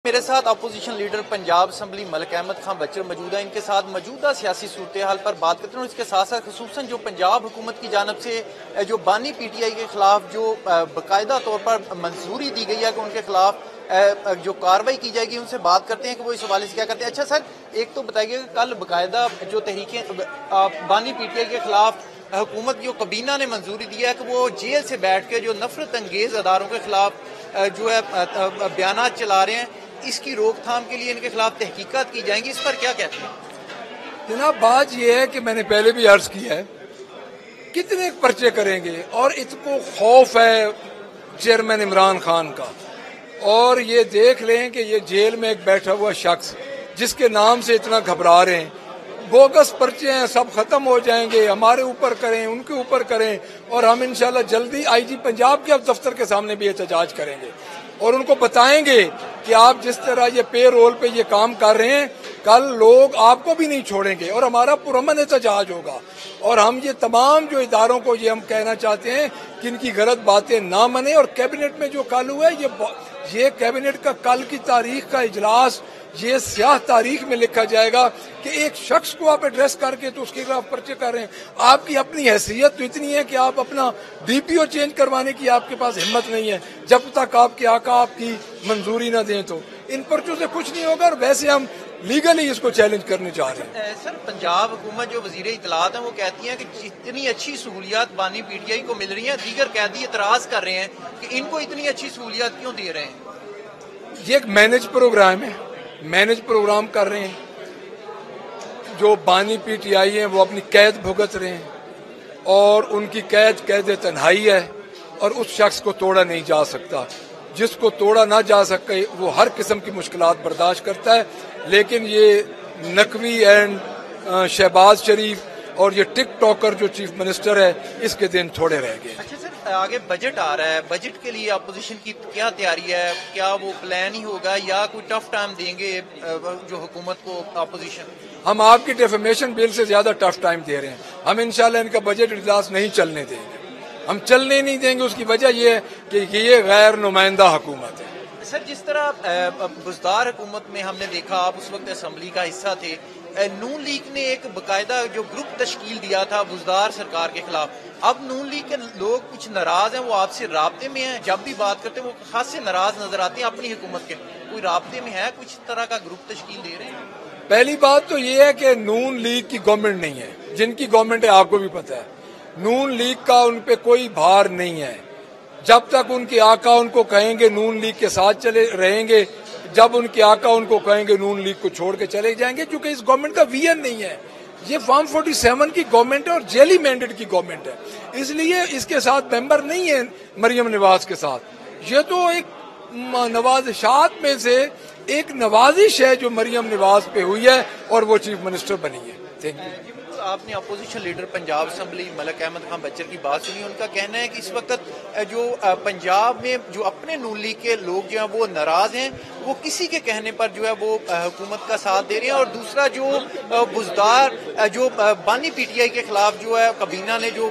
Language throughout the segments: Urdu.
میرے ساتھ opposition leader Punjab assembly Malik Ahmad Khan Butcher موجود ہے۔ ان کے ساتھ موجودہ سیاسی صورتحال پر بات کرتے ہیں اور اس کے ساتھ ساتھ خصوصاً جو پنجاب حکومت کی جانب سے جو بانی پی ٹی آئی کے خلاف جو باقاعدہ طور پر منظوری دی گئی ہے کہ ان کے خلاف جو کارروائی کی جائے گی، ان سے بات کرتے ہیں کہ وہ اس حوالے سے کیا کرتے ہیں۔ اچھا سر، ایک تو بتائیے کہ کل باقاعدہ جو تحریکیں بانی پی ٹی آئی کے خلاف حکومت جو کابینہ نے منظوری دی ہے کہ وہ جیل سے بیٹھ کے جو نفرت انگیز اداروں کے خلاف جو ہے بیانات چلا رہے ہیں، اس کی روک تھام کے لیے ان کے خلاف تحقیقات کی جائیں گی، اس پر کیا کہتے ہیں؟ جناب، بات یہ ہے کہ میں نے پہلے بھی عرض کیا ہے، کتنے پرچے کریں گے، اور اس کو خوف ہے چیئرمین عمران خان کا، اور یہ دیکھ لیں کہ یہ جیل میں ایک بیٹھا ہوا شخص جس کے نام سے اتنا گھبرا رہے ہیں، بوگس پرچے ہیں، سب ختم ہو جائیں گے، ہمارے اوپر کریں، ان کے اوپر کریں، اور ہم انشاءاللہ جلدی آئی جی پنجاب کے دفتر کے سامنے بھی احتجاج کریں گے اور ان کو بتائیں گے کہ آپ جس طرح یہ پے رول پہ یہ کام کر رہے ہیں، کل لوگ آپ کو بھی نہیں چھوڑیں گے اور ہمارا پرامن احتجاج ہوگا۔ اور ہم یہ تمام جو اداروں کو یہ ہم کہنا چاہتے ہیں کہ ان کی غلط باتیں نہ منیں، اور کیبنٹ میں جو کل ہوا ہے، یہ کیبنٹ کا کل کی تاریخ کا اجلاس یہ سیاہ تاریخ میں لکھا جائے گا کہ ایک شخص کو آپ ایڈریس کر کے تو اس کے خلاف پرچے کر رہے ہیں۔ آپ کی اپنی حیثیت تو اتنی ہے کہ آپ اپنا ڈی پی او چینج کروانے کی آپ کے پاس ہمت نہیں ہے، جب تک آپ کے آقا آپ کی منظوری نہ دیں تو ان پرچوں سے کچھ نہیں ہوگا، اور ویسے ہم لیگلی اس کو چیلنج کرنے جا رہے ہیں۔ سر، پنجاب حکومت جو وزیر اطلاعات ہیں وہ کہتی ہیں کہ جتنی اچھی سہولیات بانی پی ٹی آئی کو مل رہی ہیں، دیگر قیدی اعتراض کر رہے ہیں کہ ان کو اتنی اچھی سہولیات کیوں دے رہے ہیں؟ یہ ایک مینج پروگرام ہے، مینج پروگرام کر رہے ہیں۔ جو بانی پی ٹی آئی ہیں وہ اپنی قید بھگت رہے ہیں، اور ان کی قید تنہائی ہے، اور اس شخص کو توڑا نہیں جا سکتا۔ جس کو توڑا نہ جا سکے وہ ہر قسم کی مشکلات برداشت کرتا ہے، لیکن یہ نقوی اینڈ شہباز شریف اور یہ ٹک ٹاکر جو چیف منسٹر ہے، اس کے دن تھوڑے رہ گئے۔ اچھا سر، آگے بجٹ آ رہا ہے، بجٹ کے لیے اپوزیشن کی کیا تیاری ہے؟ کیا وہ پلان ہی ہوگا یا کوئی ٹف ٹائم دیں گے جو حکومت کو اپوزیشن؟ ہم آپ کی ڈیفیمیشن بل سے زیادہ ٹف ٹائم دے رہے ہیں۔ ہم انشاءاللہ ان کا بجٹ اجلاس نہیں چلنے دیں گے، ہم چلنے نہیں دیں گے۔ اس کی وجہ یہ ہے کہ یہ غیر نمائندہ حکومت ہے۔ سر، جس طرح بزدار حکومت میں ہم نے دیکھا، آپ اس وقت اسمبلی کا حصہ تھے، نون لیگ نے ایک باقاعدہ جو گروپ تشکیل دیا تھا بزدار سرکار کے خلاف، اب نون لیگ کے لوگ کچھ ناراض ہیں، وہ آپ سے رابطے میں ہیں، جب بھی بات کرتے ہیں وہ خاصے ناراض نظر آتے ہیں اپنی حکومت کے، کوئی رابطے میں ہے، کچھ طرح کا گروپ تشکیل دے رہے ہیں؟ پہلی بات تو یہ ہے کہ نون لیگ کی گورنمنٹ نہیں ہے، جن کی گورنمنٹ ہے آپ کو بھی پتہ ہے، نون لیگ کا ان پہ کوئی بھار نہیں ہے۔ جب تک ان کے آقا ان کو کہیں گے نون لیگ کے ساتھ چلے رہیں گے، جب ان کے آقا ان کو کہیں گے نون لیگ کو چھوڑ کے چلے جائیں گے، کیونکہ اس گورنمنٹ کا ویژن نہیں ہے۔ یہ فارم 47 کی گورنمنٹ ہے اور جیلی مینڈیٹ کی گورنمنٹ ہے، اس لیے اس کے ساتھ ممبر نہیں ہے مریم نواز کے ساتھ۔ یہ تو ایک نوازشات میں سے ایک نوازش ہے جو مریم نواز پہ ہوئی ہے، اور وہ چیف منسٹر بنی ہے۔ Thank you. آپ نے opposition leader Punjab assembly Malik Ahmad Khan Butcher کی بات سنی، ان کا کہنا ہے کہ اس وقت جو پنجاب میں جو اپنے نون لیگ کے لوگ جو ہیں وہ ناراض ہیں، وہ کسی کے کہنے پر جو ہے وہ حکومت کا ساتھ دے رہے ہیں، اور دوسرا جو بزدار جو بانی پی ٹی آئی کے خلاف جو ہے کابینہ نے جو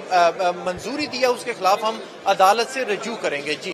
منظوری دی ہے، اس کے خلاف ہم عدالت سے رجوع کریں گے۔ جی